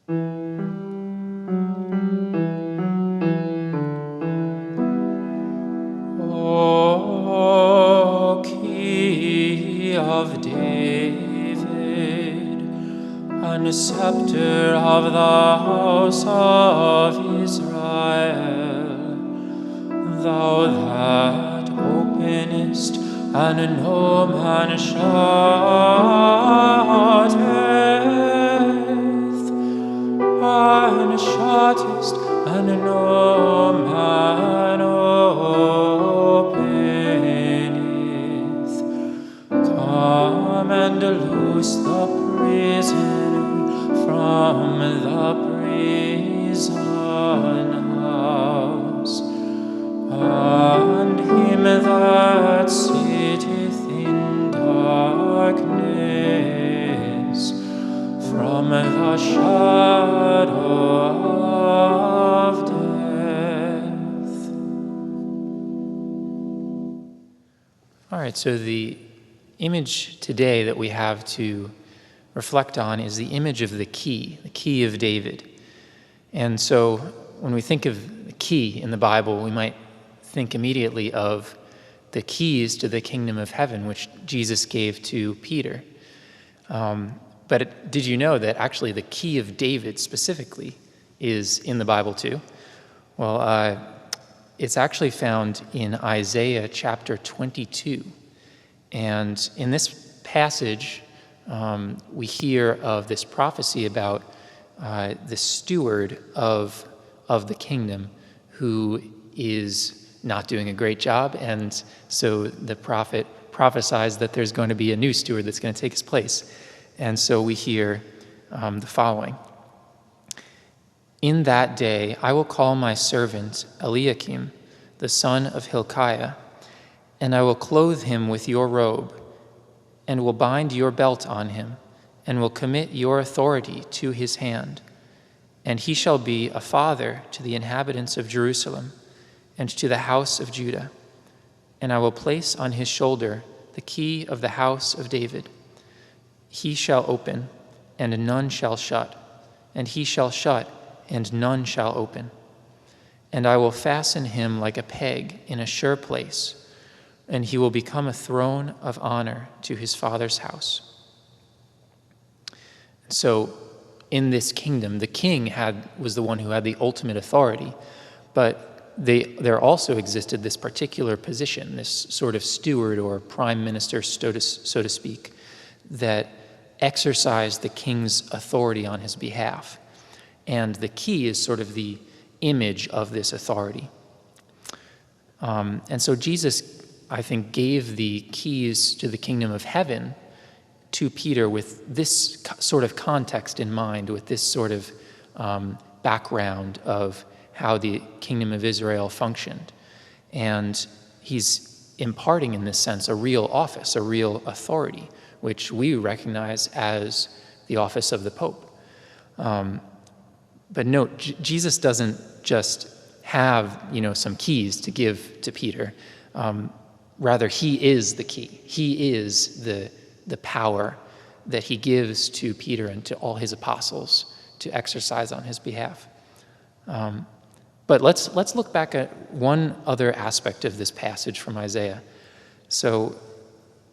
O Key of David, and scepter of the house of Israel, thou that openest and no man shutteth, and shuttest and no man openeth. Come and loose the prisoner from the prison house, and him that sitteth in darkness from the shadow of death. All right, so the image today that we have to reflect on is the image of the key of David. And so when we think of the key in the Bible, we might think immediately of the keys to the kingdom of heaven, which Jesus gave to Peter. But did you know that actually the key of David specifically is in the Bible too? Well, it's actually found in Isaiah chapter 22. And in this passage, we hear of this prophecy about the steward of the kingdom who is not doing a great job. And so the prophet prophesies that there's going to be a new steward that's going to take his place. And so we hear the following. In that day I will call my servant Eliakim, the son of Hilkiah, and I will clothe him with your robe, and will bind your belt on him, and will commit your authority to his hand. And he shall be a father to the inhabitants of Jerusalem, and to the house of Judah. And I will place on his shoulder the key of the house of David. He shall open, and none shall shut, and he shall shut, and none shall open. And I will fasten him like a peg in a sure place, and he will become a throne of honor to his father's house. So in this kingdom, the king was the one who had the ultimate authority, but there also existed this particular position, this sort of steward or prime minister, so to speak, that exercised the king's authority on his behalf. And the key is sort of the image of this authority. And so Jesus, I think, gave the keys to the kingdom of heaven to Peter with this sort of context in mind, with this sort of background of how the kingdom of Israel functioned. And he's imparting, in this sense, a real office, a real authority, which we recognize as the office of the Pope. But note, Jesus doesn't just have, some keys to give to Peter. Rather, he is the key. He is the power that he gives to Peter and to all his apostles to exercise on his behalf. But let's look back at one other aspect of this passage from Isaiah. So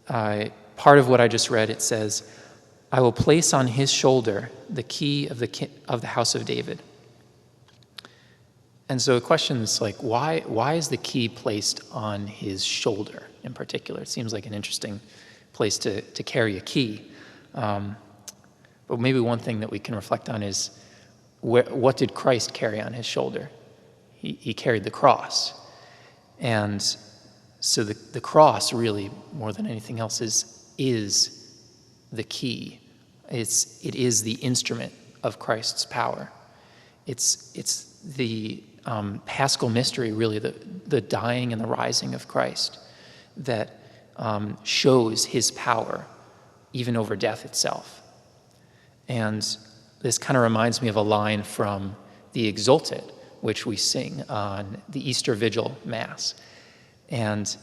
part of what I just read, it says, I will place on his shoulder the key of the house of David. And so the question is like, why is the key placed on his shoulder in particular? It seems like an interesting place to carry a key. But maybe one thing that we can reflect on is, what did Christ carry on his shoulder? He carried the cross. And so the cross really, more than anything else, is the key. It is the instrument of Christ's power. It's the paschal mystery, really, the dying and the rising of Christ that shows his power even over death itself. And this kind of reminds me of a line from the Exultet, which we sing on the Easter Vigil Mass. And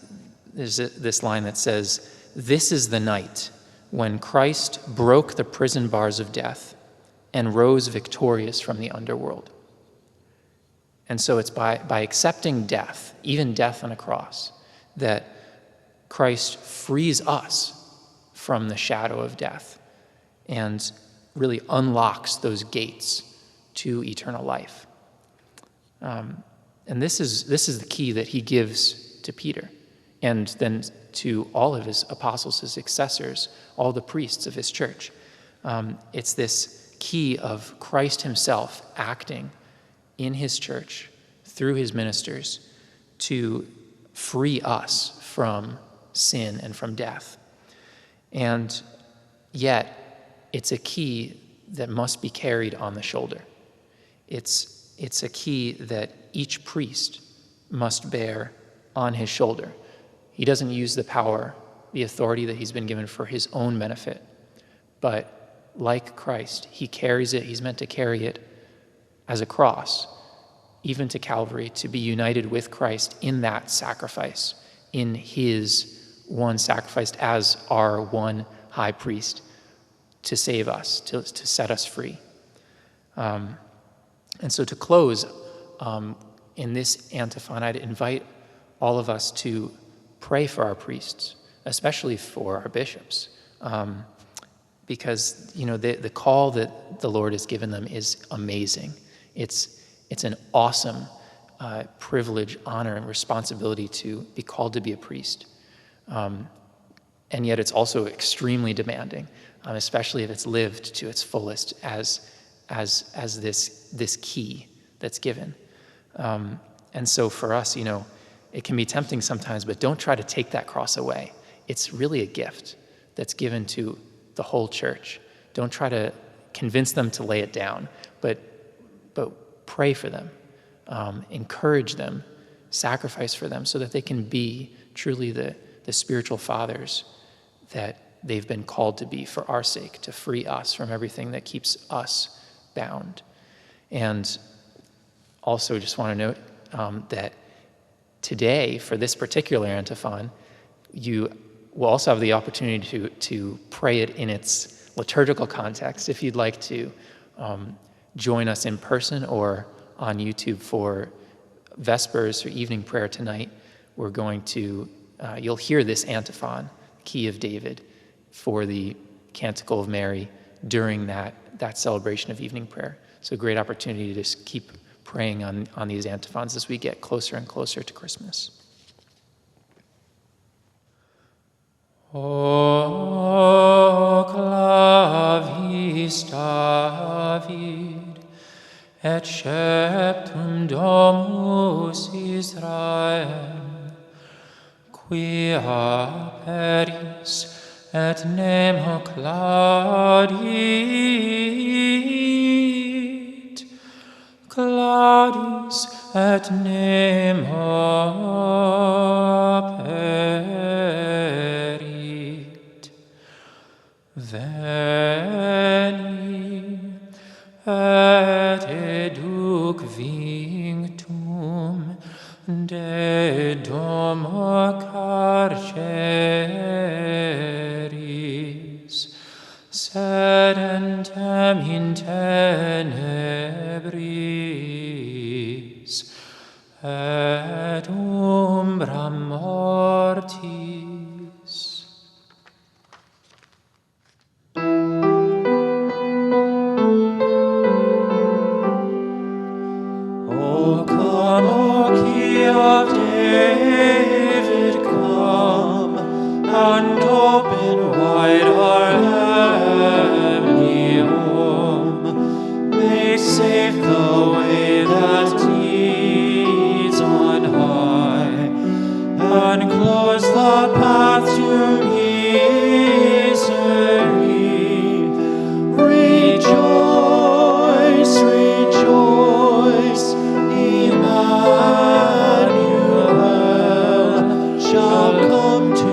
there's this line that says, "This is the night when Christ broke the prison bars of death and rose victorious from the underworld. And so it's by accepting death, even death on a cross, that Christ frees us from the shadow of death and really unlocks those gates to eternal life. And this is the key that he gives to Peter, and then to all of his apostles, his successors, all the priests of his church. It's this key of Christ himself acting in his church through his ministers to free us from sin and from death. And yet, it's a key that must be carried on the shoulder. It's a key that each priest must bear on his shoulder. He doesn't use the power, the authority that he's been given for his own benefit, but like Christ, he carries it. He's meant to carry it as a cross, even to Calvary, to be united with Christ in that sacrifice, in his one sacrifice as our one high priest to save us, to set us free. And so to close, in this antiphon, I'd invite all of us to pray for our priests, especially for our bishops, because the call that the Lord has given them is amazing. It's an awesome privilege, honor, and responsibility to be called to be a priest, and yet it's also extremely demanding, especially if it's lived to its fullest as this key that's given. And so for us, it can be tempting sometimes, but don't try to take that cross away. It's really a gift that's given to the whole church. Don't try to convince them to lay it down, but pray for them, encourage them, sacrifice for them so that they can be truly the spiritual fathers that they've been called to be for our sake, to free us from everything that keeps us bound. And also just want to note that today, for this particular antiphon, you will also have the opportunity to pray it in its liturgical context if you'd like to join us in person or on YouTube for Vespers or evening prayer tonight. We're going to, you'll hear this antiphon, Key of David, for the Canticle of Mary during that celebration of evening prayer. So a great opportunity to just keep praying on these antiphons as we get closer and closer to Christmas. O clavis David, et sceptum Domus Israel, quia peris et nemo cladit, cladis et nemo perit. Veni et educ vinctum de domo carceris, sedentem in tenebris, et umbram mortis. O come, O Key of David, come, and open wide our heavenly home. Make safe the way that leads on high, and close the path to misery. Rejoice, rejoice, Emmanuel shall come to